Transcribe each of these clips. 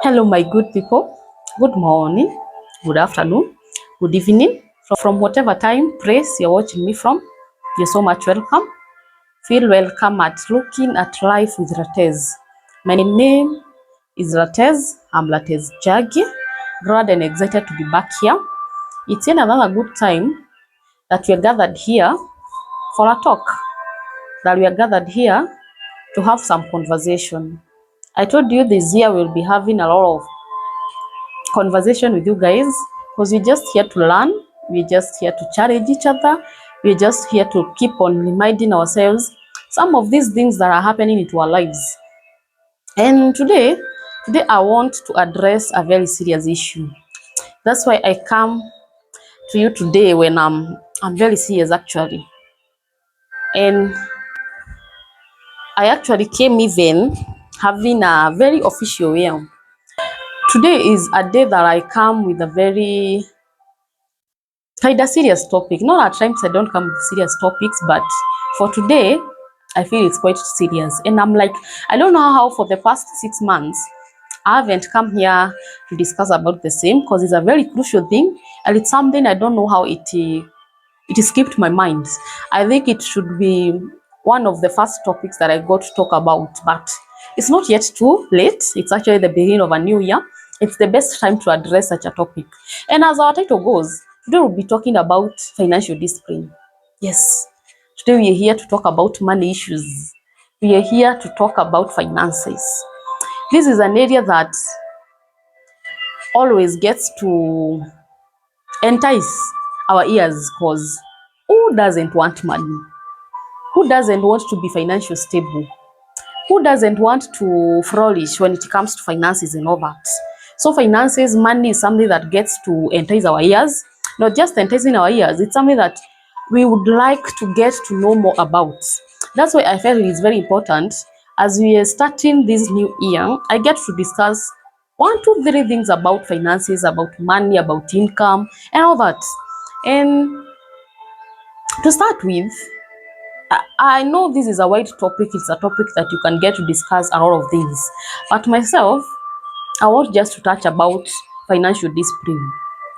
Hello, my good people. Good morning, good afternoon, good evening. From whatever time place you're watching me from, you're so much welcome. Feel welcome at looking at life with Latez. My name is Latez. I'm Latez Njagi. Glad and excited to be back here. It's yet another good time that we are gathered here for a talk, that we are gathered here to have some conversation. I told you this year we'll be having a lot of conversation with you guys because we're just here to learn, we're just here to challenge each other, we're just here to keep on reminding ourselves some of these things that are happening into our lives. And today I want to address a very serious issue. That's why I come to you today when I'm very serious actually. And I actually came even having a very official way. Today is a day that I come with a very kind of serious topic. Not at times I don't come with serious topics, but for today, I feel it's quite serious. And I'm like, I don't know how for the past 6 months, I haven't come here to discuss about the same because it's a very crucial thing and it's something I don't know how it escaped my mind. I think it should be one of the first topics that I got to talk about, but it's not yet too late. It's actually the beginning of a new year. It's the best time to address such a topic. And as our title goes, today we'll be talking about financial discipline. Yes, today we are here to talk about money issues. We are here to talk about finances. This is an area that always gets to entice our ears because who doesn't want money? Who doesn't want to be financially stable? Who doesn't want to flourish when it comes to finances and all that? So finances, money is something that gets to entice our ears, not just enticing our ears, it's something that we would like to get to know more about. That's why I felt it is very important as we are starting this new year, I get to discuss one, two, three things about finances, about money, about income, and all that. And to start with, I know this is a wide topic, it's a topic that you can get to discuss a lot of things. But myself, I want just to touch about financial discipline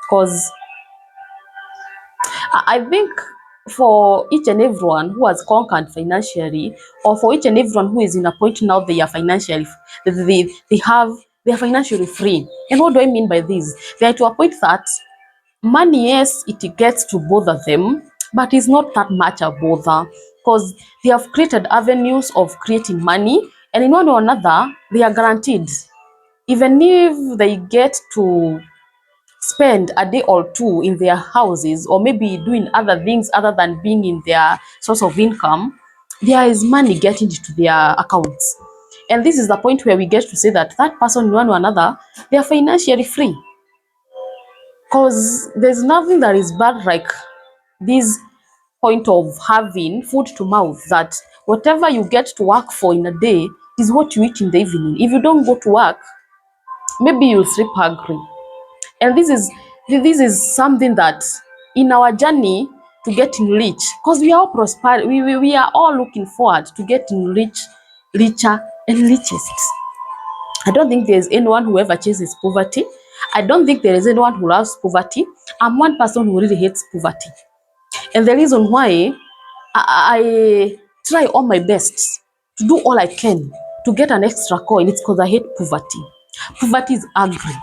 because I think for each and everyone who has conquered financially, or for each and everyone who is in a point now they are financially, they are financially free. And what do I mean by this? They are to a point that money, yes, it gets to bother them, but it's not that much a bother because they have created avenues of creating money, and in one or another, they are guaranteed. Even if they get to spend a day or two in their houses or maybe doing other things other than being in their source of income, there is money getting into their accounts. And this is the point where we get to say that that person, in one or another, they are financially free. Because there's nothing that is bad like this point of having food to mouth, that whatever you get to work for in a day is what you eat in the evening. If you don't go to work, maybe you'll sleep hungry. And this is something that in our journey to getting rich, because we are all prosper, we are all looking forward to getting rich, richer and richest. I don't think there's anyone who ever chases poverty. I don't think there is anyone who loves poverty. I'm one person who really hates poverty. And the reason why I try all my best to do all I can to get an extra coin, it's because I hate poverty. Poverty is ugly.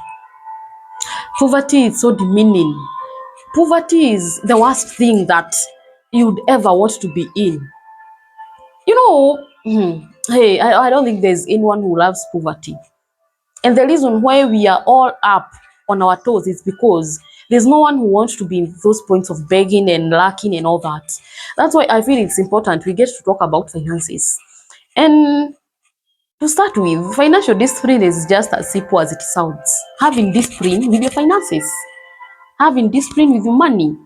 Poverty is so demeaning. Poverty is the worst thing that you'd ever want to be in. You know, hey, I don't think there's anyone who loves poverty. And the reason why we are all up on our toes is because there's no one who wants to be in those points of begging and lacking and all that. That's why I feel it's important we get to talk about finances. And to start with, financial discipline is just as simple as it sounds. Having discipline with your finances, having discipline with your money.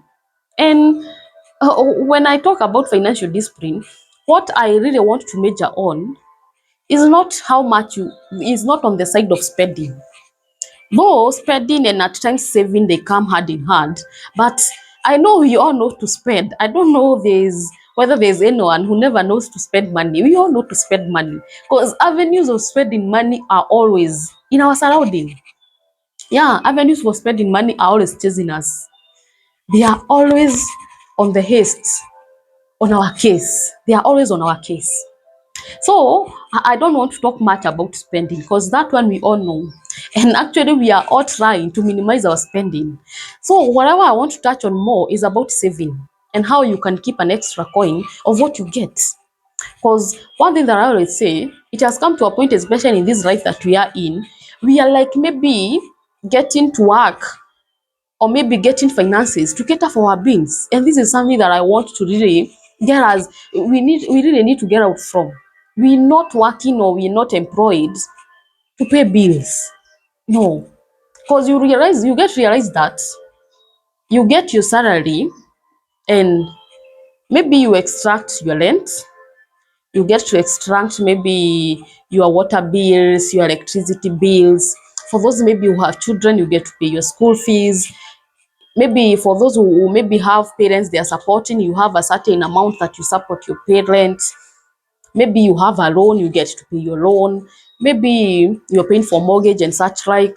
And when I talk about financial discipline, what I really want to major on is not how much you, is not on the side of spending. Though spending and at times saving, they come hand in hand. But I know we all know to spend. I don't know there's whether there's anyone who never knows to spend money. We all know to spend money because avenues of spending money are always in our surrounding. Yeah, avenues for spending money are always chasing us. They are always on the haste, on our case. They are always on our case. So I don't want to talk much about spending because that one we all know. And actually, we are all trying to minimize our spending. So whatever I want to touch on more is about saving and how you can keep an extra coin of what you get. Because one thing that I always say, it has come to a point, especially in this life that we are in, we are like maybe getting to work or maybe getting finances to cater for our bills. And this is something that I want to really get us, we really need to get out from. We're not working or we're not employed to pay bills. No. Because you get to realize that you get your salary and maybe you extract your rent, you get to extract maybe your water bills, your electricity bills. For those maybe who have children, you get to pay your school fees. Maybe for those who maybe have parents they are supporting, you have a certain amount that you support your parents. Maybe you have a loan, you get to pay your loan. Maybe you're paying for mortgage and such like.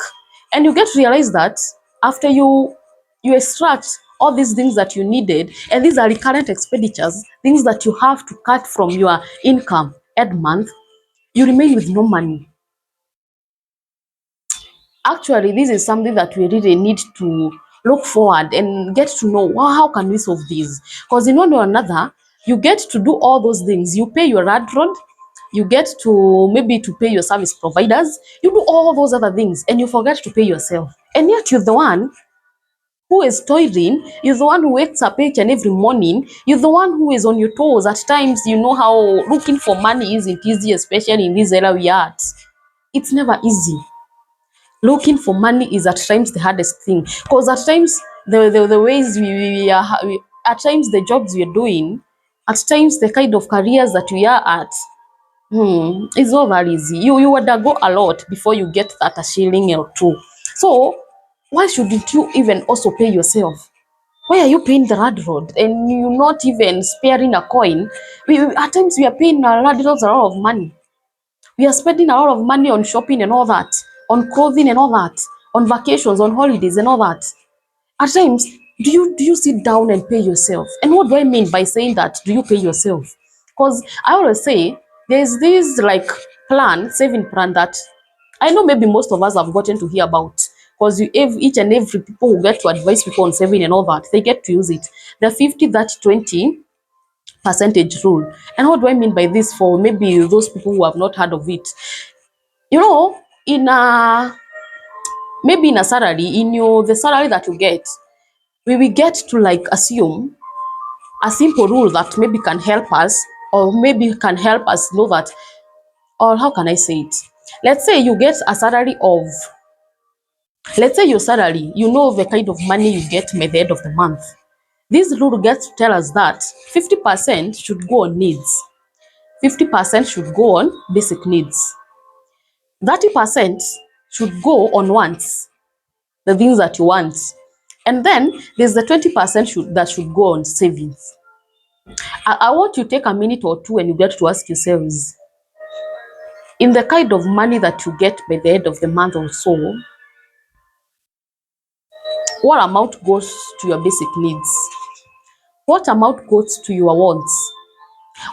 And you get to realize that after you extract all these things that you needed, and these are recurrent expenditures, things that you have to cut from your income every month, you remain with no money. Actually, this is something that we really need to look forward and get to know, well, how can we solve this? Because in one or another, you get to do all those things. You pay your rad road, you get to maybe to pay your service providers, you do all those other things and you forget to pay yourself. And yet you're the one who is toiling, you're the one who wakes up each and every morning, you're the one who is on your toes. At times, you know how looking for money isn't easy, especially in this era we are at. It's never easy. Looking for money is at times the hardest thing because at times the ways at times the jobs we're doing, at times the kind of careers that we are at, it's not very easy. You undergo a lot before you get that a shilling or two. So why shouldn't you even also pay yourself? Why are you paying the road and you're not even sparing a coin? At times we are paying a lot of money. We are spending a lot of money on shopping and all that, on clothing and all that, on vacations, on holidays and all that. At times, do you sit down and pay yourself? And what do I mean by saying that? Do you pay yourself? Because I always say there's this like saving plan that I know maybe most of us have gotten to hear about. Because each and every people who get to advise people on saving and all that, they get to use it. The 50, that 20 percentage rule. And what do I mean by this for maybe those people who have not heard of it? You know, in a maybe in a salary, in your the salary that you get, we will get to like assume a simple rule that maybe can help us, or maybe can help us know that, or how can I say it? Let's say you get a salary of, let's say your salary, you know the kind of money you get by the end of the month. This rule gets to tell us that 50% should go on needs, 50% should go on basic needs, 30% should go on wants, the things that you want. And then there's the 20% that should go on savings. I want you to take a minute or two and you get to ask yourselves, in the kind of money that you get by the end of the month or so, what amount goes to your basic needs? What amount goes to your wants?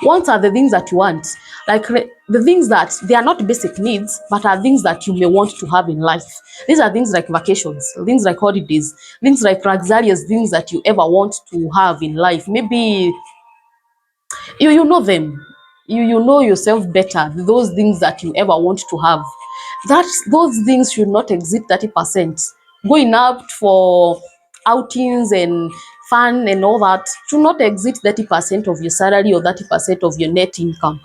Wants are the things that you want, like the things that they are not basic needs, but are things that you may want to have in life. These are things like vacations, things like holidays, things like luxurious things that you ever want to have in life. Maybe you know them. You know yourself better. Those things that you ever want to have. Those things should not exceed 30%. Going out for outings and fun and all that should not exceed 30% of your salary or 30% of your net income.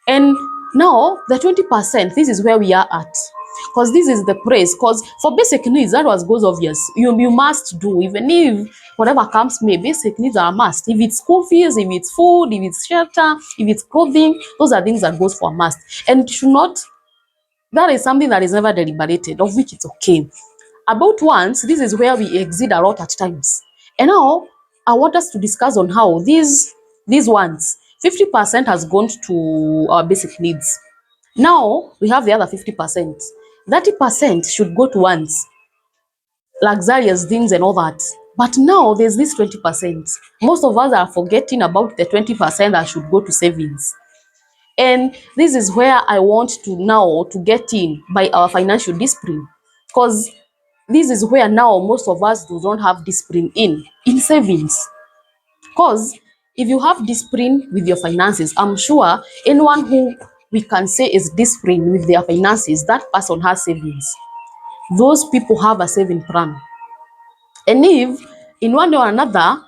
And now the 20%, this is where we are at. Because this is the praise. Because for basic needs, that was goes obvious. You must do, even if whatever comes may, basic needs are a must. If it's school fees, if it's food, if it's shelter, if it's clothing, those are things that goes for a must. And should not, that is something that is never deliberated, of which it's okay. About wants, this is where we exceed a lot at times. And now I want us to discuss on how these these ones, 50% has gone to our basic needs. Now we have the other 50%. 30% should go to wants, luxurious things and all that. But now there's this 20%. Most of us are forgetting about the 20% that should go to savings. And this is where I want to now to get in by our financial discipline. Because this is where now most of us do not have discipline in savings. Because if you have discipline with your finances, I'm sure anyone who we can say is disciplined with their finances, that person has savings. Those people have a saving plan. And if in one way or another,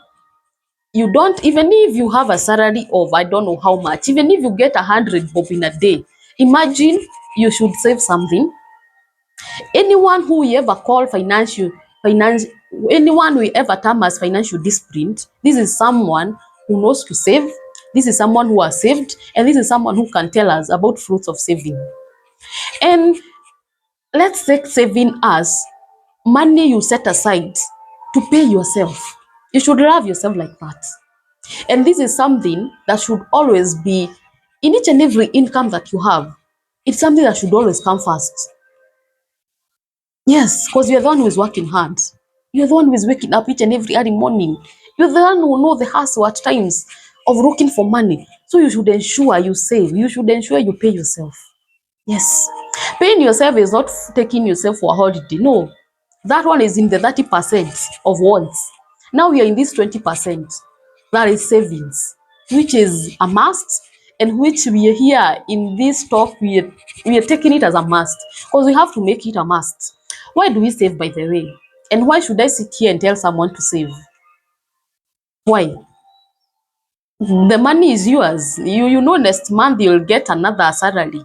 you don't, even if you have a salary of I don't know how much, even if you get 100 bob in a day, imagine you should save something. Anyone who we ever call finance, anyone we ever term as financial disciplined, this is someone who knows to save. This is someone who has saved, and this is someone who can tell us about fruits of saving. And let's take saving as money you set aside to pay yourself. You should love yourself like that. And this is something that should always be in each and every income that you have. It's something that should always come first. Yes, because you're the one who is working hard. You're the one who is waking up each and every early morning. You're the one who know the hustle at times of looking for money. So you should ensure you save. You should ensure you pay yourself. Yes. Paying yourself is not taking yourself for a holiday. No. That one is in the 30% of wants. Now we are in this 20%. That is savings, which is a must, and which we are here in this talk, we are taking it as a must because we have to make it a must. Why do we save, by the way? And why should I sit here and tell someone to save? Why? The money is yours. You know next month you'll get another salary.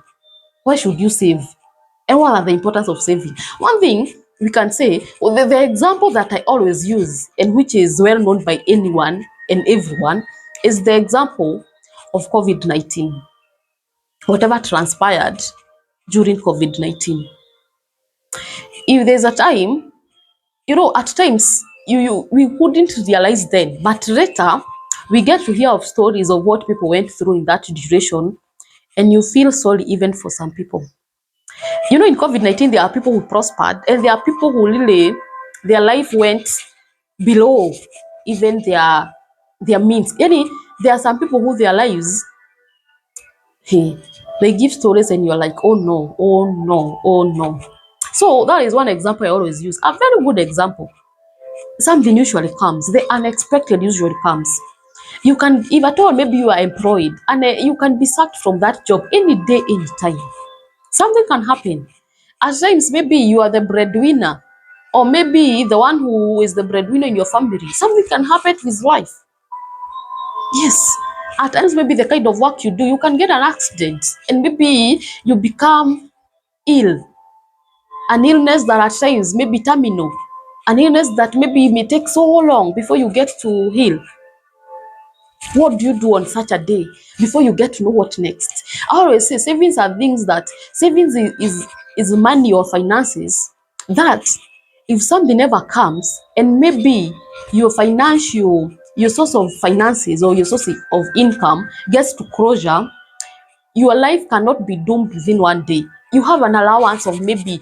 Why should you save? And what are the importance of saving? One thing we can say, well, the example that I always use, and which is well known by anyone and everyone, is the example of COVID-19. Whatever transpired during COVID-19. If there's a time, at times we wouldn't realize then, but later we get to hear of stories of what people went through in that duration, and you feel sorry even for some people. In COVID-19, there are people who prospered, and there are people who really, their life went below even their means. There are some people who their lives, hey, they give stories and you're like, oh no, oh no, oh no. So that is one example I always use. A very good example. Something usually comes. The unexpected usually comes. You can, if at all, maybe you are employed and you can be sacked from that job any day, any time. Something can happen. At times, maybe you are the breadwinner, or maybe the one who is the breadwinner in your family. Something can happen to his life. Yes. At times, maybe the kind of work you do, you can get an accident, and maybe you become ill. An illness that at times may be terminal. An illness that maybe may take so long before you get to heal. What do you do on such a day before you get to know what next? I always say savings are things that savings is money or finances that if something ever comes and maybe your source of finances or your source of income gets to closure, your life cannot be doomed within one day. You have an allowance of maybe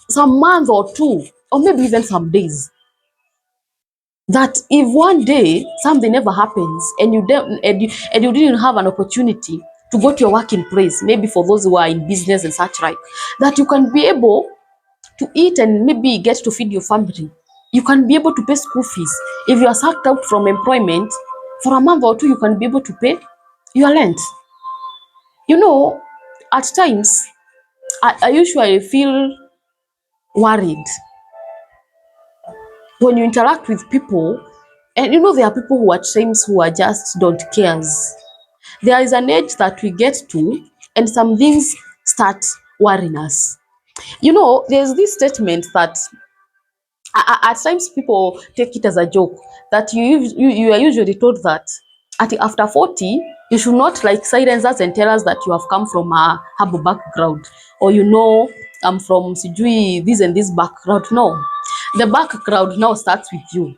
some month or two, or maybe even some days. That if one day something never happens and you didn't have an opportunity to go to your working place, maybe for those who are in business and such like, that you can be able to eat and maybe get to feed your family. You can be able to pay school fees. If you are sacked out from employment for a month or two, you can be able to pay your rent. At times I usually feel worried when you interact with people, and there are people who at times who are just don't cares. There is an age that we get to, and some things start worrying us. There's this statement that at times people take it as a joke, that you are usually told that after 40 you should not like silence us and tell us that you have come from a humble background, or I'm from Sijui this and this background. No, the background now starts with you.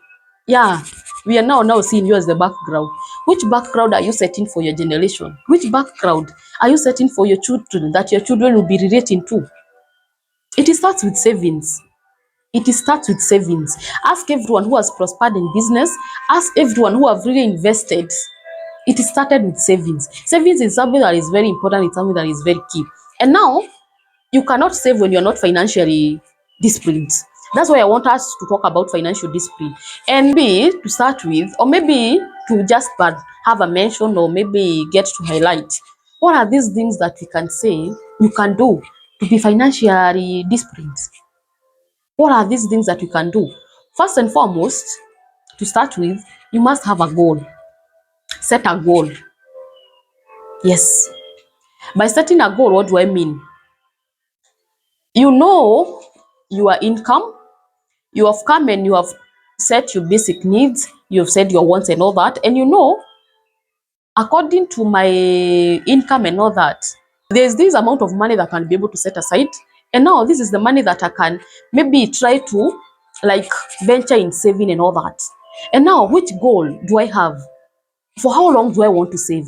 Yeah, we are now seeing you as the background. Which background are you setting for your generation? Which background are you setting for your children that your children will be relating to? It starts with savings. It starts with savings. Ask everyone who has prospered in business. Ask everyone who have really invested. It started with savings. Savings is something that is very important. It's something that is very key. And now, you cannot save when you're not financially disciplined. That's why I want us to talk about financial discipline. And maybe to start with, or maybe to just have a mention, or maybe get to highlight, what are these things that we can say you can do to be financially disciplined? What are these things that you can do? First and foremost, to start with, you must have a goal. Set a goal. Yes. By setting a goal, what do I mean? You know your income, you have come and you have set your basic needs, you have said your wants and all that, and you know, according to my income and all that, there's this amount of money that I can be able to set aside, and now this is the money that I can maybe try to like venture in saving and all that. And now, which goal do I have? For how long do I want to save?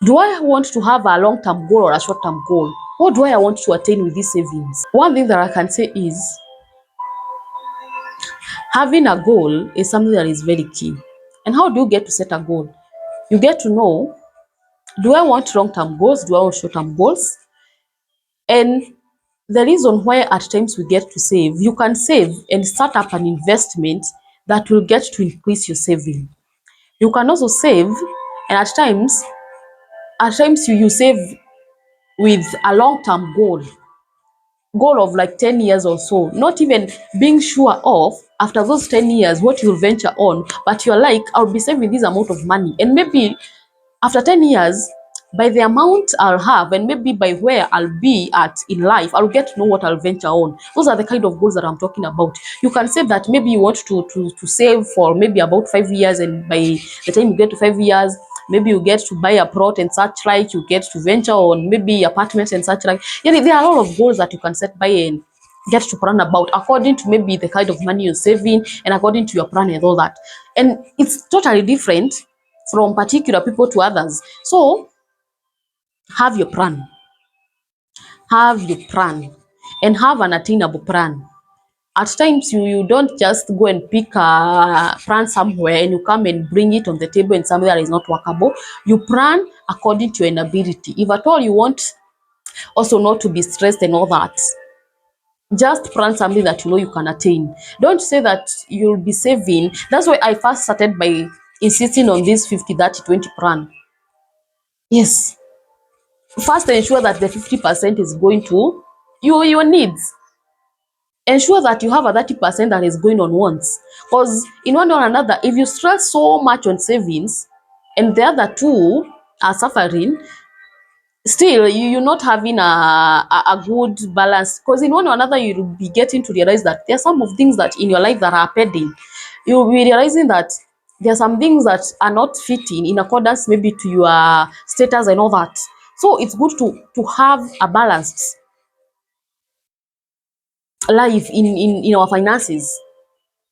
Do I want to have a long-term goal or a short-term goal? What do I want to attain with these savings? One thing that I can say is having a goal is something that is very key. And how do you get to set a goal? You get to know, do I want long-term goals? Do I want short-term goals? And the reason why at times we get to save, you can save and start up an investment that will get to increase your saving. You can also save, and at times you save with a long-term goal of like 10 years or so, not even being sure of after those 10 years what you'll venture on, but you're like, I'll be saving this amount of money, and maybe after 10 years, by the amount I'll have and maybe by where I'll be at in life, I'll get to know what I'll venture on. Those are the kind of goals that I'm talking about. You can say that maybe you want to save for maybe about 5 years, and by the time you get to 5 years, maybe you get to buy a plot and such like, you get to venture on maybe apartments and such like. Yeah, there are a lot of goals that you can set by and get to plan about according to maybe the kind of money you're saving and according to your plan and all that. And it's totally different from particular people to others. So have your plan. Have your plan and have an attainable plan. At times you don't just go and pick a plan somewhere and you come and bring it on the table and something that is not workable. You plan according to your inability. If at all you want also not to be stressed and all that, just plan something that you know you can attain. Don't say that you'll be saving. That's why I first started by insisting on this 50-30-20 plan. Yes, first ensure that the 50% is going to your needs. Ensure that you have a 30% that is going on wants, because in one way or another, if you stress so much on savings and the other two are suffering, still you're not having a good balance, because in one or another you'll be getting to realize that there are some of things that in your life that are pending. You'll be realizing that there are some things that are not fitting in accordance maybe to your status and all that. So it's good to have a balanced life in our finances.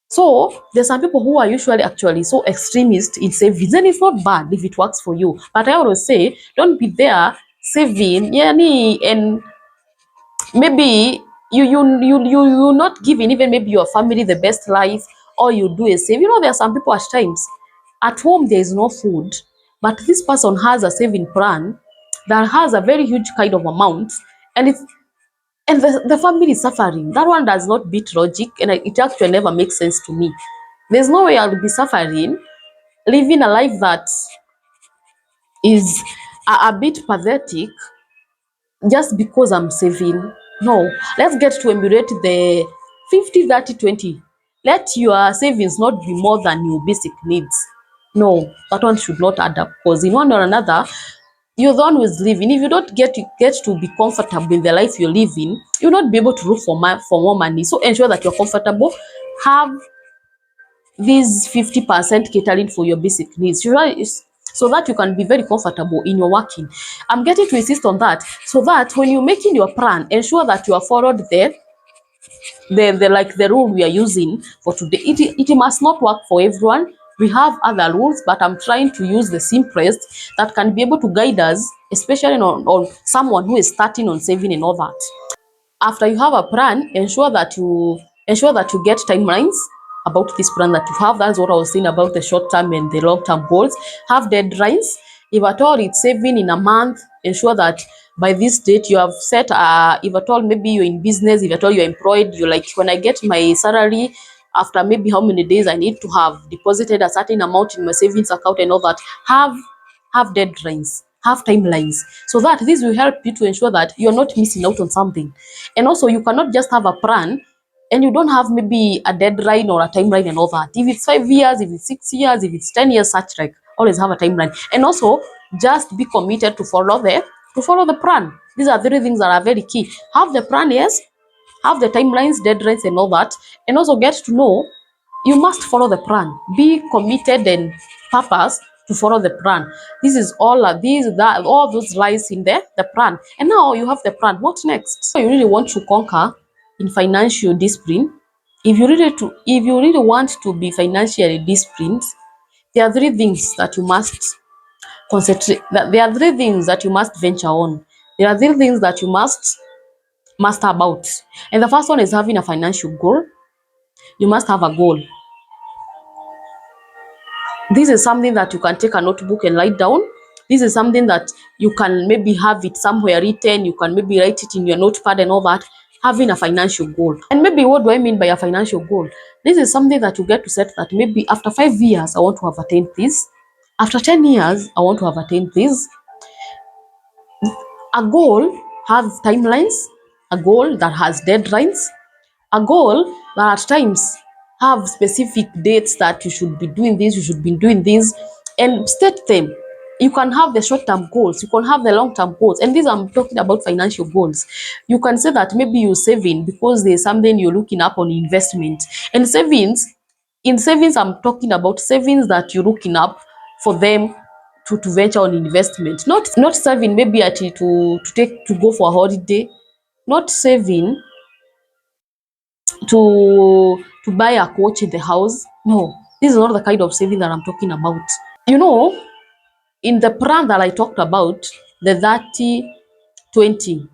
So there's some people who are usually actually so extremist in savings, and it's not bad if it works for you. But I always say, don't be there saving, yani, and maybe you not giving even maybe your family the best life. All you do is save. You know, there are some people at times at home there is no food, but this person has a saving plan that has a very huge kind of amount, and it's and the family is suffering. That one does not beat logic, and it actually never makes sense to me. There's no way I'll be suffering, living a life that is a bit pathetic just because I'm saving. No, let's get to emulate the 50-30-20. Let your savings not be more than your basic needs. No, that one should not add up, because in one or another, you're the one who's living. If you don't get to be comfortable in the life you're living, you'll not be able to look for more money. So ensure that you're comfortable. Have these 50% catering for your basic needs. So that you can be very comfortable in your working. I'm getting to insist on that, so that when you're making your plan, ensure that you are followed there. the rule we are using for today. It must not work for everyone. We have other rules, but I'm trying to use the simplest that can be able to guide us, especially on someone who is starting on saving and all that. After you have a plan, ensure that you get timelines about this plan that you have. That's what I was saying about the short term and the long term goals. Have deadlines. If at all it's saving in a month, ensure that by this date you have set, if at all maybe you're in business, if at all you're employed, you're like, when I get my salary, after maybe how many days I need to have deposited a certain amount in my savings account and all that. Have deadlines, have timelines, so that this will help you to ensure that you're not missing out on something. And also, you cannot just have a plan and you don't have maybe a deadline or a timeline and all that. If it's 5 years, if it's 6 years, if it's 10 years, such like, always have a timeline. And also, just be committed to follow the plan. These are three things that are very key. Have the plan, yes, have the timelines, deadlines, and all that, and also get to know you must follow the plan. Be committed and purpose to follow the plan. This is all all those lies in the plan. And now you have the plan. What next? So you really want to conquer in financial discipline. If you really want to be financially disciplined, there are three things that you must concentrate. There are three things that you must venture on. There are three things that you must master about. And the first one is having a financial goal. You must have a goal. This is something that you can take a notebook and write down. This is something that you can maybe have it somewhere written. You can maybe write it in your notepad and all that. Having a financial goal. And maybe what do I mean by a financial goal? This is something that you get to set that maybe after 5 years, I want to have attained this. After 10 years, I want to have attained this. A goal has timelines. A goal that has deadlines. A goal that at times have specific dates that you should be doing this, you should be doing this, and state them. You can have the short-term goals, you can have the long-term goals, and these I'm talking about financial goals. You can say that maybe you're saving because there's something you're looking up on investment. And in savings, I'm talking about savings that you're looking up for them to venture on investment. Not saving maybe to go for a holiday, not saving to buy a coach in the house. No, this is not the kind of saving that I'm talking about. You know, in the plan that I talked about, the 30-20,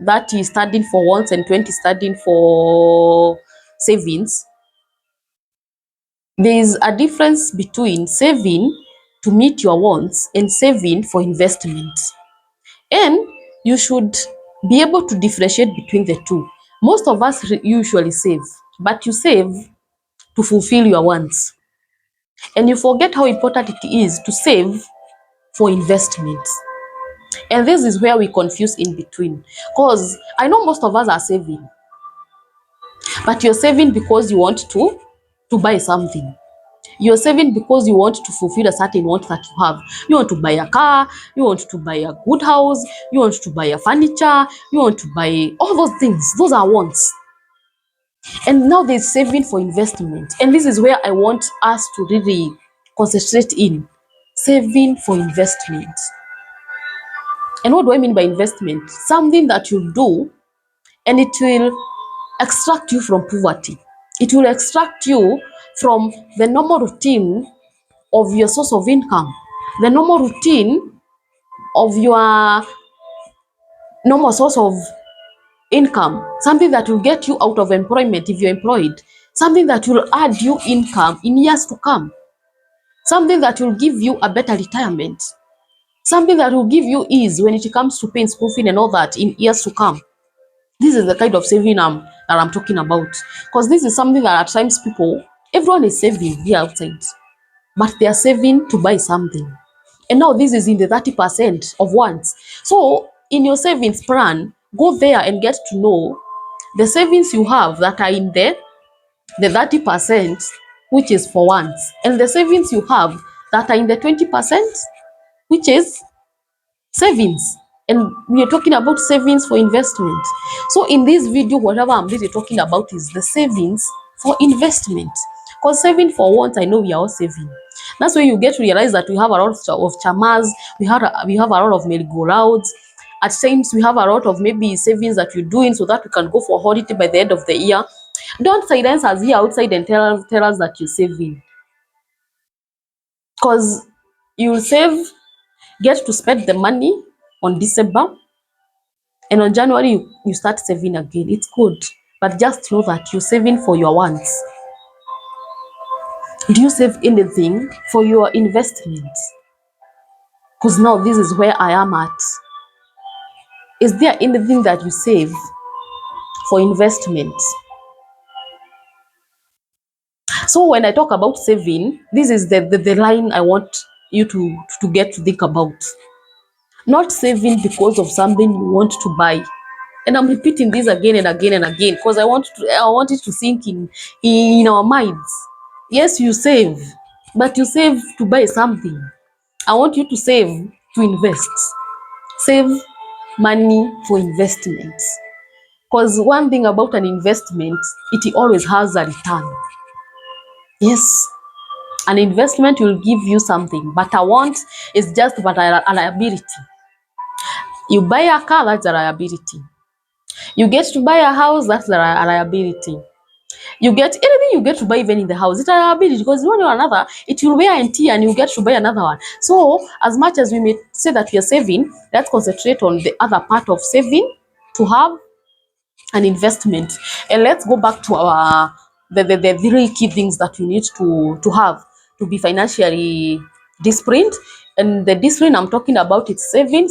30 studying for wants and 20 studying for savings, there is a difference between saving to meet your wants and saving for investment. And you should be able to differentiate between the two. Most of us usually save, but you save to fulfill your wants. And you forget how important it is to save for investment. And this is where we confuse in between. Because I know most of us are saving, but you're saving because you want to buy something. You're saving because you want to fulfill a certain want that you have. You want to buy a car, you want to buy a good house, you want to buy a furniture, you want to buy all those things. Those are wants. And now there's saving for investment. And this is where I want us to really concentrate in. Saving for investment. And what do I mean by investment? Something that you do and it will extract you from poverty. It will extract you from the normal routine of your source of income, the normal routine of your normal source of income, something that will get you out of employment if you're employed, something that will add you income in years to come, something that will give you a better retirement, something that will give you ease when it comes to paying school fee and all that in years to come. This is the kind of saving that I'm talking about, because this is something that at times everyone is saving here outside, but they are saving to buy something. And now this is in the 30% of wants. So in your savings plan, go there and get to know the savings you have that are in the 30%, which is for wants, and the savings you have that are in the 20%, which is savings. And we are talking about savings for investment. So in this video, whatever I'm really talking about is the savings for investment. Because saving for wants, I know we are all saving. That's why you get to realize that we have a lot of chamas, we have a lot of merry-go-rounds. At times we have a lot of maybe savings that you're doing so that we can go for holiday by the end of the year. Don't silence us here outside and tell us that you're saving. Because you'll save, get to spend the money on December, and on January you start saving again. It's good. But just know that you're saving for your wants. Do you save anything for your investments? Because now this is where I am at. Is there anything that you save for investment? So when I talk about saving, this is the line I want you to get to think about. Not saving because of something you want to buy. And I'm repeating this again and again and again because I want it to sink in our minds. Yes, you save, but you save to buy something. I want you to save to invest. Save money for investments. Because one thing about an investment, it always has a return. Yes, an investment will give you something, but a want is just but a liability. You buy a car, that's a liability. You get to buy a house, that's a liability. You get anything you get to buy even in the house, it's a liability because one or another, it will wear and tear and you get to buy another one. So as much as we may say that we are saving, let's concentrate on the other part of saving to have an investment. And let's go back to our the three key things that you need to have to be financially disciplined. And the discipline I'm talking about is saving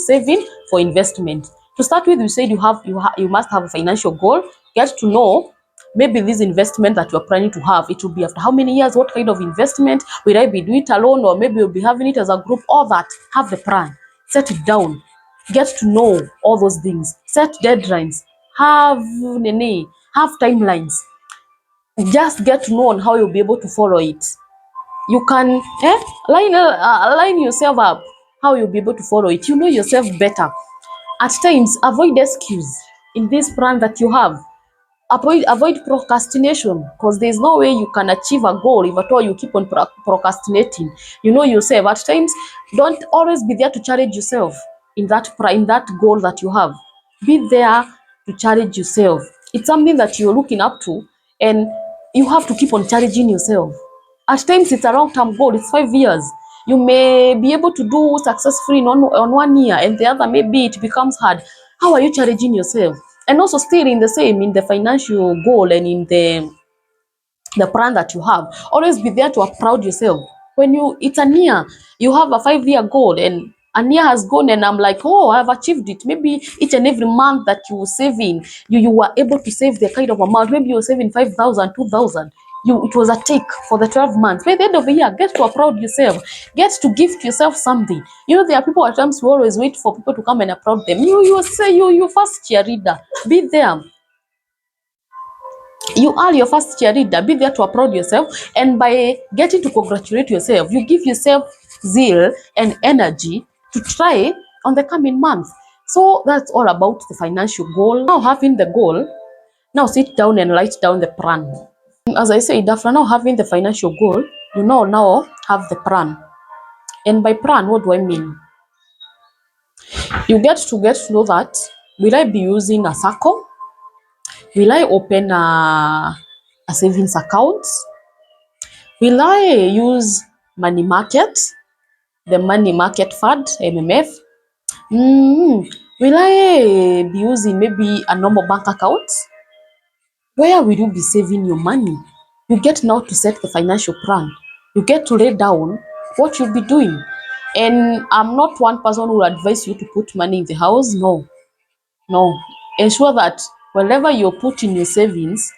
for investment. To start with, you said you must have a financial goal. Get to know maybe this investment that you're planning to have, it will be after how many years, what kind of investment, will I be doing it alone, or maybe you'll be having it as a group. All that, have the plan, set it down, get to know all those things, set deadlines, have timelines. Just get to know on how you'll be able to follow it. You can line yourself up how you'll be able to follow it. You know yourself better. At times, avoid excuse in this plan that you have. Avoid procrastination, because there's no way you can achieve a goal if at all you keep on procrastinating. You know yourself. At times, don't always be there to challenge yourself in that goal that you have. Be there to challenge yourself. It's something that you're looking up to, and you have to keep on challenging yourself. At times, it's a long-term goal. It's 5 years. You may be able to do successfully on 1 year, and the other maybe it becomes hard. How are you challenging yourself? And also still in the same, in the financial goal and in the plan that you have, always be there to applaud yourself. When it's a year, you have a 5 year goal, and a year has gone, and I'm like, oh, I've achieved it. Maybe each and every month that you were saving, you were able to save the kind of amount. Maybe you were saving 5,000, 2,000. It was a tick for the 12 months. By the end of the year, get to applaud yourself. Get to gift yourself something. You know, there are people at times who always wait for people to come and applaud them. You first cheerleader. Be there. You are your first cheerleader. Be there to applaud yourself, and by getting to congratulate yourself, you give yourself zeal and energy to try on the coming month. So that's all about the financial goal. Now having the goal, now sit down and write down the plan. As I said, after now having the financial goal, you now have the plan. And by plan, what do I mean? You get to know that, will I be using a circle? Will I open a savings account? Will I use money market, the money market fund, MMF? Will I be using maybe a normal bank account? Where will you be saving your money? You get now to set the financial plan. You get to lay down what you'll be doing. And I'm not one person who will advise you to put money in the house. No, no. Ensure that wherever you're putting your savings,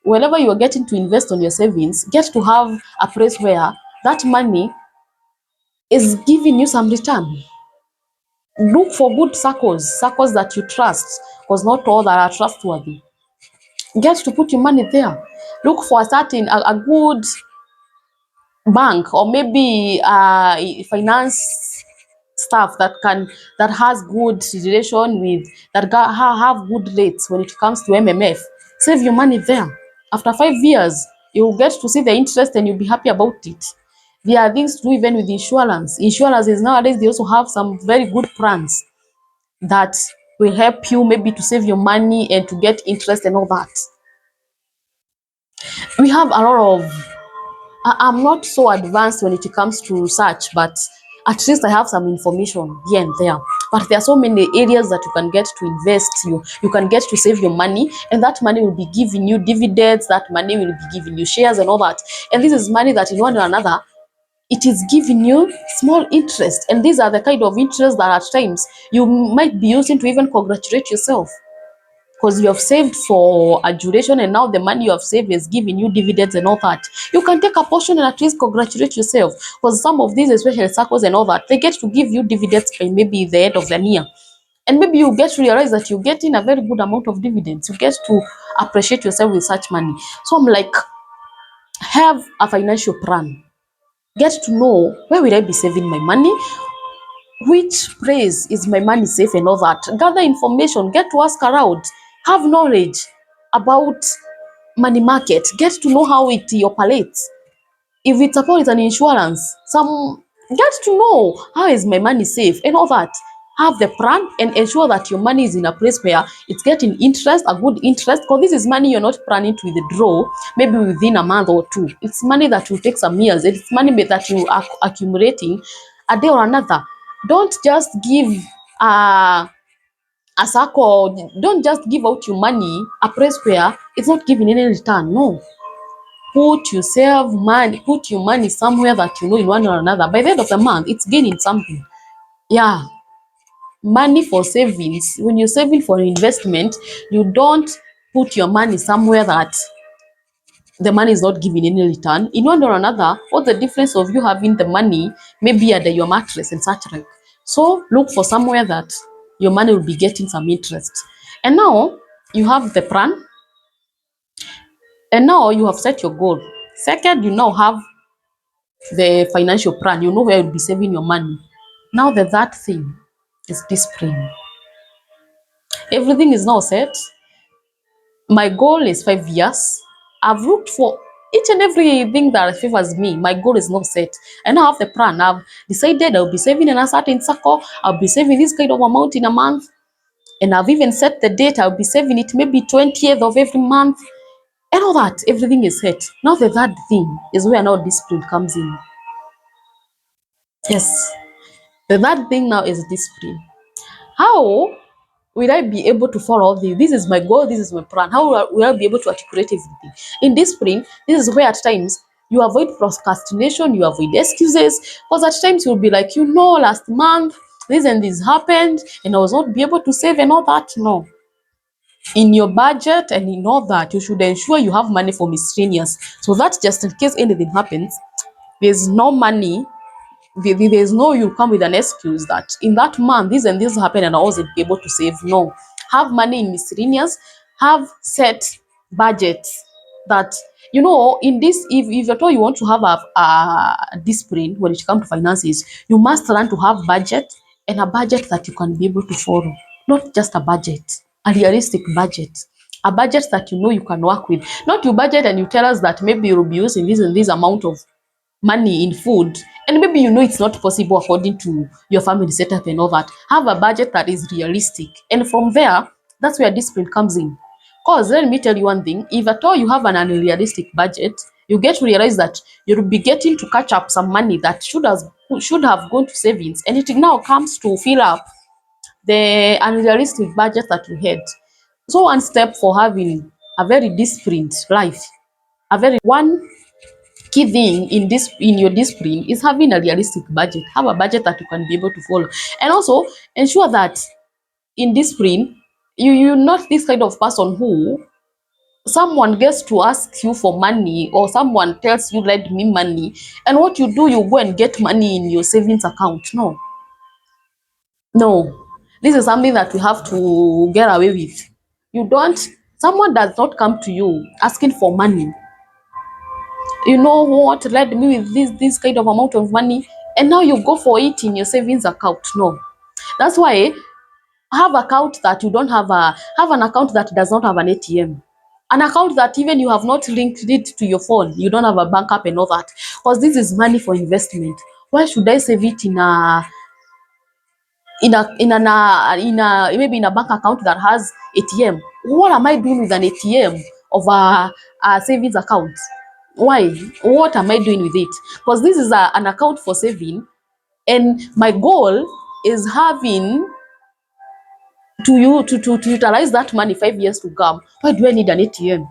wherever you are getting to invest on your savings, get to have a place where that money is giving you some return. Look for good circles that you trust, because not all that are trustworthy. Get to put your money there. Look for a good bank, or maybe finance staff that has good relation with, have good rates when it comes to MMF. Save your money there. After 5 years, you'll get to see the interest and you'll be happy about it. There are things to do even with insurance. Insurance is nowadays, they also have some very good plans that will help you maybe to save your money and to get interest and all that. we have a lot of, I'm not so advanced when it comes to research, but at least I have some information here and there. But there are so many areas that you can get to invest, you can get to save your money, and that money will be giving you dividends, that money will be giving you shares and all that. And this is money that in one or another, it is giving you small interest. And these are the kind of interest that at times you might be using to even congratulate yourself, because you have saved for a duration, and now the money you have saved is giving you dividends and all that. You can take a portion and at least congratulate yourself, because some of these, especially circles and all that, they get to give you dividends by maybe the end of the year. And maybe you get to realize that you're getting a very good amount of dividends. You get to appreciate yourself with such money. So I'm like, have a financial plan. Get to know, where will I be saving my money? Which place is my money safe and all that? Gather information, get to ask around, have knowledge about money market, get to know how it operates. If it's about an insurance, some get to know how is my money safe and all that. Have the plan and ensure that your money is in a place where it's getting interest, a good interest, because this is money you're not planning to withdraw maybe within a month or two. It's money that will take some years. It's money that you are accumulating a day or another. Don't just give a circle, don't just give out your money a place where it's not giving any return. No, put your money somewhere that you know in one or another, by the end of the month it's gaining something. Yeah, money for savings. When you're saving for investment, you don't put your money somewhere that the money is not giving any return. In one or another, what's the difference of you having the money maybe under your mattress and such like? So look for somewhere that your money will be getting some interest. And now you have the plan, and now you have set your goal. Second, you now have the financial plan, you know where you'll be saving your money. Now the third thing is discipline. Everything is now set. My goal is 5 years. I've looked for each and everything that favors me. My goal is not set. And I have the plan. I've decided I'll be saving in a certain circle. I'll be saving this kind of amount in a month. And I've even set the date. I'll be saving it maybe 20th of every month. And all that, everything is set. Now the third thing is where now discipline comes in. Yes. The third thing now is discipline. How will I be able to follow this? This is my goal, this is my plan. How will I be able to articulate everything? In discipline, this is where at times you avoid procrastination, you avoid excuses, because at times you'll be like, last month this and this happened, and I was not be able to save and all that. No. In your budget and in all that, you should ensure you have money for miscellaneous, so that just in case anything happens, there's no money. There's no, you come with an excuse that in that month this and this happened and I wasn't able to save. No, have money in miscellaneous, have set budgets that in this, if at all you want to have a discipline when it comes to finances, you must learn to have budget, and a budget that you can be able to follow. Not just a budget, a realistic budget, a budget that you can work with. Not you budget and you tell us that maybe you'll be using this and this amount of money in food, and maybe it's not possible according to your family setup and all that. Have a budget that is realistic, and from there, that's where discipline comes in. Because let me tell you one thing, if at all you have an unrealistic budget, you get to realize that you'll be getting to catch up some money that should have gone to savings, and it now comes to fill up the unrealistic budget that you had. So one step for having a very disciplined life, a very one key thing in your discipline is having a realistic budget. Have a budget that you can be able to follow, and also ensure that in discipline you're not this kind of person who someone gets to ask you for money, or someone tells you lend me money, and what you do, you go and get money in your savings account. No, no, this is something that we have to get away with. You don't Someone does not come to you asking for money, what, led me with this kind of amount of money, and now you go for it in your savings account. No, that's why have account that you don't have an account that does not have an ATM, an account that even you have not linked it to your phone, you don't have a backup and all that, because this is money for investment. Why should I save it maybe in a bank account that has ATM? What am I doing with an ATM of savings account. Why? What am I doing with it? Because this is an account for saving, and my goal is having to utilize that money 5 years to come. Why do I need an ATM?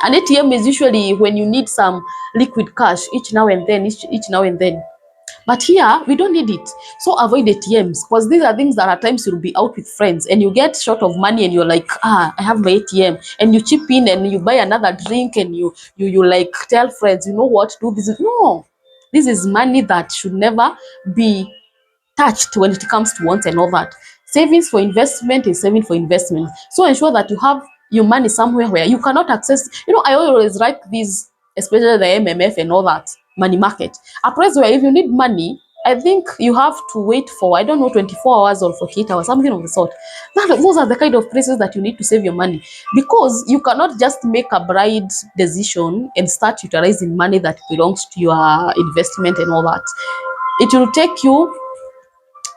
An ATM is usually when you need some liquid cash each now and then, each now and then. But here, we don't need it. So avoid ATMs, because these are things that at times you'll be out with friends and you get short of money and you're like, I have my ATM. And you chip in and you buy another drink and you like tell friends, you know what, do this. No, this is money that should never be touched when it comes to wants and all that. Savings for investment is saving for investment. So ensure that you have your money somewhere where you cannot access. I always write these, especially the MMF and all that, money market. A place where if you need money, I think you have to wait for, I don't know, 24 hours or 48 hours, something of the sort. Those are the kind of places that you need to save your money, because you cannot just make a bright decision and start utilizing money that belongs to your investment and all that. It will take you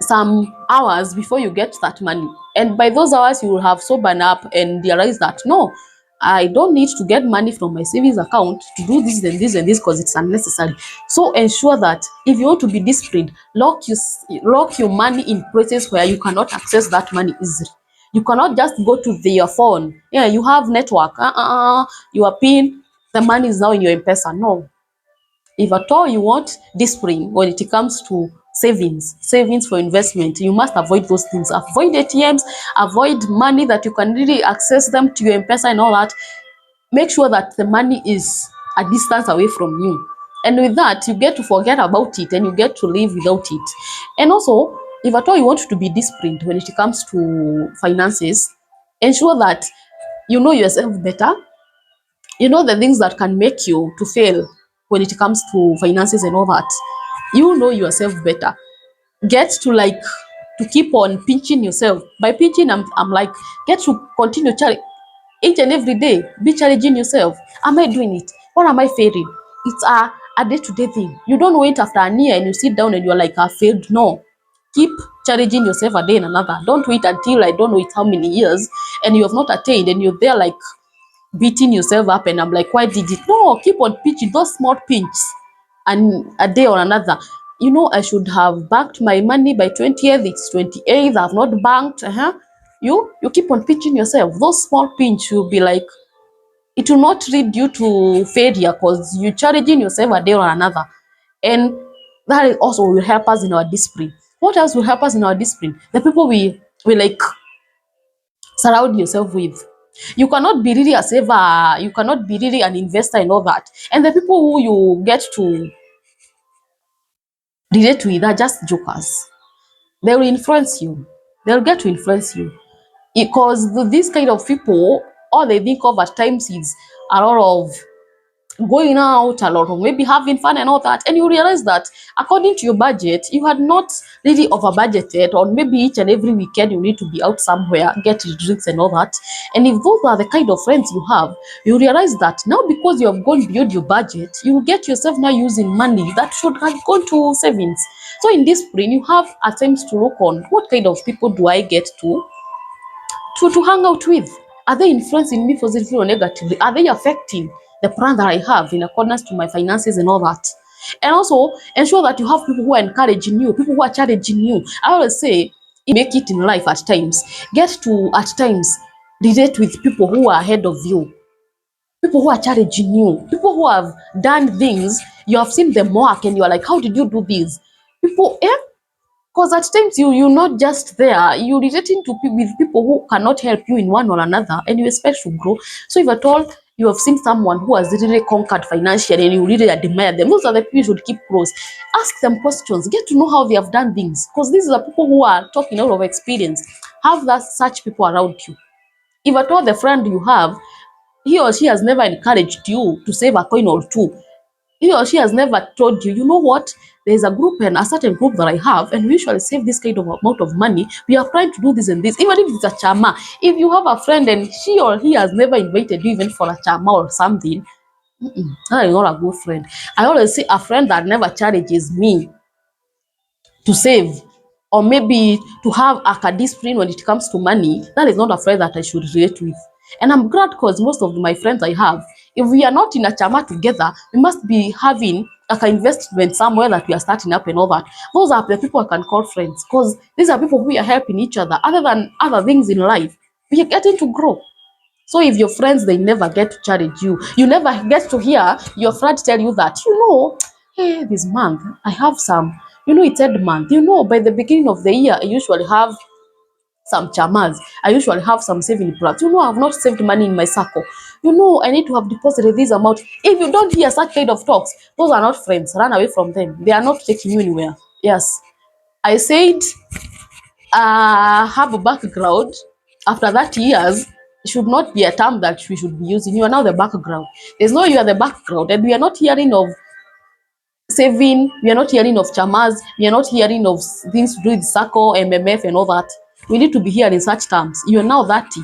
some hours before you get that money, and by those hours you will have sobered up and realize that no, I don't need to get money from my savings account to do this and this and this, because it's unnecessary. So ensure that if you want to be disciplined, lock your money in places where you cannot access that money easily. You cannot just go to your phone. Yeah, you have network, your pin, the money is now in your M-Pesa. No, if at all you want discipline when it comes to savings for investment, you must avoid those things. Avoid ATMs, avoid money that you can really access them to your M-Pesa and all that. Make sure that the money is a distance away from you. And with that, you get to forget about it and you get to live without it. And also, if at all you want to be disciplined when it comes to finances, ensure that you know yourself better. You know the things that can make you to fail when it comes to finances and all that. You know yourself better. Get to to keep on pinching yourself. By pinching, I'm like, get to continue each and every day. Be challenging yourself. Am I doing it? What am I failing? It's a day-to-day thing. You don't wait after a year and you sit down and you're like, I failed. No. Keep challenging yourself a day and another. Don't wait until I don't know it how many years and you have not attained and you're there like beating yourself up, and I'm like, why did it? No, keep on pitching those small pinches, and a day or another. I should have banked my money by 20th, it's 28th, I've not banked. You keep on pitching yourself. Those small pinch will be like, it will not lead you to failure, because you're challenging yourself a day or another. And that also will help us in our discipline. What else will help us in our discipline? The people we like surround yourself with. You cannot be really a saver, you cannot be really an investor and all that. And the people who you get to relate with are just jokers. They will influence you. They'll get to influence you. Because these kind of people, all they think of at times is a lot of going out, a lot of maybe having fun and all that, and you realize that according to your budget, you had not really over budgeted, or maybe each and every weekend you need to be out somewhere, get drinks and all that. And if those are the kind of friends you have, you realize that now, because you have gone beyond your budget, you get yourself now using money that should have gone to savings. So in this spring, you have attempts to look on what kind of people do I get to hang out with. Are they influencing me positively or negatively? Are they affecting the plan that I have in accordance to my finances and all that? And also ensure that you have people who are encouraging you, people who are challenging you. I always say, make it in life at times. Get to at times relate with people who are ahead of you, people who are challenging you, people who have done things, you have seen them work and you are like, how did you do this? People, because at times you're not just there, you're relating with people who cannot help you in one or another, and you expect to grow. So if at all you have seen someone who has really conquered financially and you really admire them, those are the people you should keep close. Ask them questions, get to know how they have done things, because these are people who are talking out of experience. Have such people around you. If at all the friend you have, he or she has never encouraged you to save a coin or two, he or she has never told you, you know what, there's a group and a certain group that I have, and we usually save this kind of amount of money. We are trying to do this and this, even if it's a chama. If you have a friend and she or he has never invited you even for a chama or something, that is not a good friend. I always say a friend that never challenges me to save, or maybe to have a discipline when it comes to money, that is not a friend that I should relate with. And I'm glad because most of my friends I have, if we are not in a chama together, we must be having like an investment somewhere that we are starting up and all that. Those are the people I can call friends because these are people who are helping each other. Other than other things in life, we are getting to grow. So if your friends, they never get to challenge you, you never get to hear your friend tell you that, hey, this month I have some, it's end month, by the beginning of the year, I usually have some chamas. I usually have some saving plans. I've not saved money in my circle. I need to have deposited this amount. If you don't hear such kind of talks, those are not friends. Run away from them. They are not taking you anywhere. Yes. I said, have a background. After that years, should not be a term that we should be using. You are now the background. There's no you are the background, and we are not hearing of saving, we are not hearing of chamas, we are not hearing of things to do with circle, MMF, and all that. We need to be hearing such terms. You are now 30.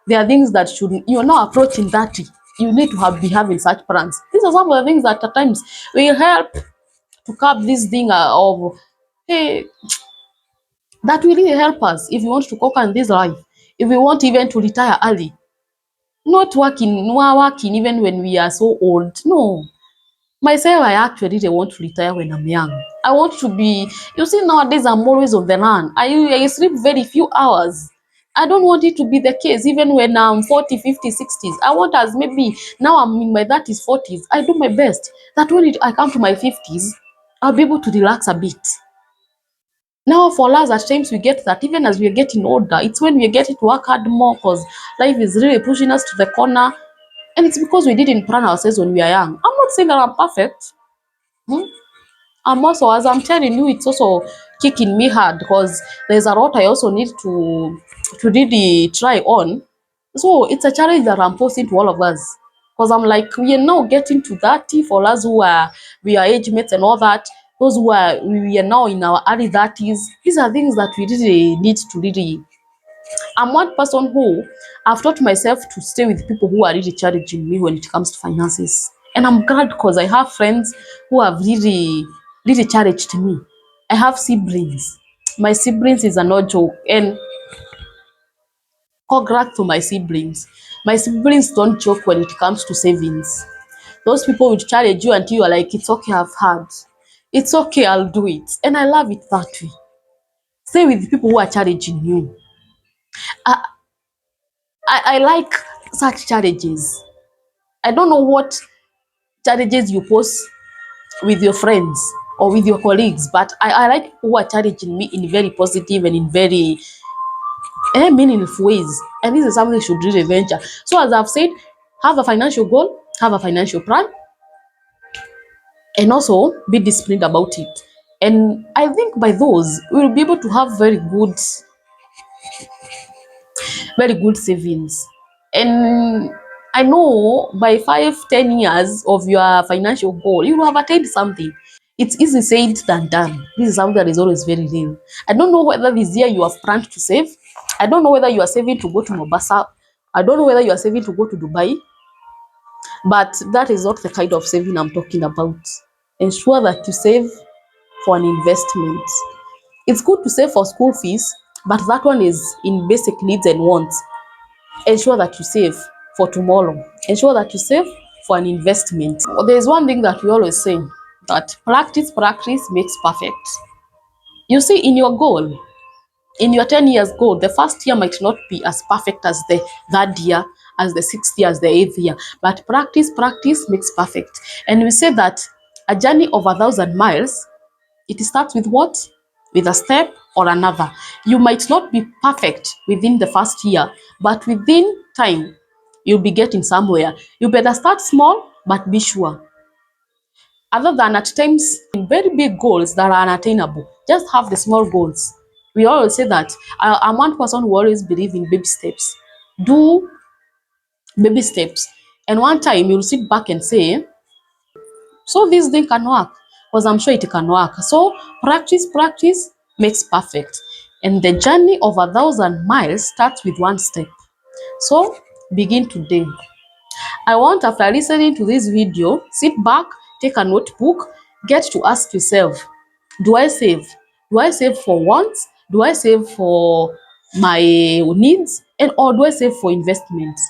There are things that should, you are now approaching 30. You need to be having such plans. These are some of the things that at times will help to curb this thing of, hey, that will really help us if we want to conquer in this life. If we want even to retire early, not working, no working even when we are so old. No, myself, I actually really want to retire when I'm young. I want to be, nowadays I'm always on the run. I sleep very few hours. I don't want it to be the case even when I'm 40, 50, 60s. I want as maybe now I'm in my 30s, 40s. I do my best that when I come to my 50s, I'll be able to relax a bit. Now, for us, at times we get that even as we are getting older, it's when we are getting to work hard more because life is really pushing us to the corner. And it's because we didn't plan ourselves when we are young. I'm not saying that I'm perfect. Hmm? I'm also, as I'm telling you, it's also kicking me hard because there's a lot I also need to really try on. So it's a challenge that I'm posing to all of us. Because I'm like, we are now getting to 30 for us who are we are age mates and all that. Those who are we are now in our early 30s. These are things that we really need to really. I'm one person who I've taught myself to stay with people who are really challenging me when it comes to finances. And I'm glad because I have friends who have really challenged me. I have siblings. My siblings is a no joke. And congrats to my siblings. My siblings don't joke when it comes to savings. Those people will challenge you until you are like, it's okay, I've had. It's okay, I'll do it. And I love it that way. Stay with people who are challenging you. I, I like such challenges. I don't know what challenges you post with your friends or with your colleagues, but I like people who are challenging me in very positive and in very meaningful ways. And this is something you should really venture. So, as I've said, have a financial goal, have a financial plan, and also be disciplined about it. And I think by those, we will be able to have very good savings. And I know by 5, 10 years of your financial goal, you will have attained something. It's easy said than done. This is something that is always very real. I don't know whether this year you have planned to save. I don't know whether you are saving to go to Mombasa. I don't know whether you are saving to go to Dubai. But that is not the kind of saving I'm talking about. Ensure that you save for an investment. It's good to save for school fees, but that one is in basic needs and wants. Ensure that you save for tomorrow. Ensure that you save for an investment. There's one thing that we always say, that practice makes perfect. You see, in your goal, in your 10 years goal, the first year might not be as perfect as the third year, as the sixth year, as the eighth year, but practice makes perfect. And we say that a journey of 1,000 miles, it starts with what? With a step or another. You might not be perfect within the first year, but within time, you'll be getting somewhere. You better start small, but be sure. Other than at times very big goals that are unattainable, just have the small goals. We always say that I'm one person who always believe in baby steps. Do baby steps. And one time you'll sit back and say, so this thing can work, because I'm sure it can work. So practice makes perfect. And the journey of 1,000 miles starts with one step. So begin today. I want, after listening to this video, sit back, take a notebook, get to ask yourself, do I save? Do I save for wants? Do I save for my needs? And or do I save for investments?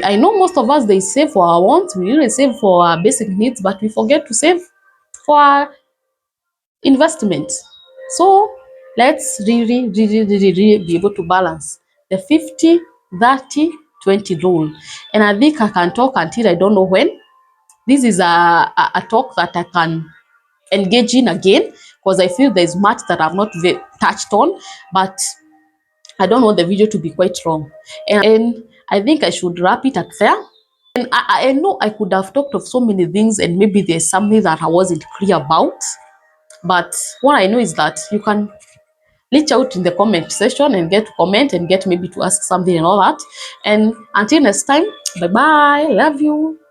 I know most of us, they save for our wants, we really save for our basic needs, but we forget to save for our investments. So let's really be able to balance the 50, 30, 20 rule. And I think I can talk until I don't know when. This is a talk that I can engage in again, because I feel there's much that I've not touched on, but I don't want the video to be quite long. And I think I should wrap it at there. And I know I could have talked of so many things, and maybe there's something that I wasn't clear about. But what I know is that you can reach out in the comment section and get to comment and get maybe to ask something and all that. And until next time, bye bye. Love you.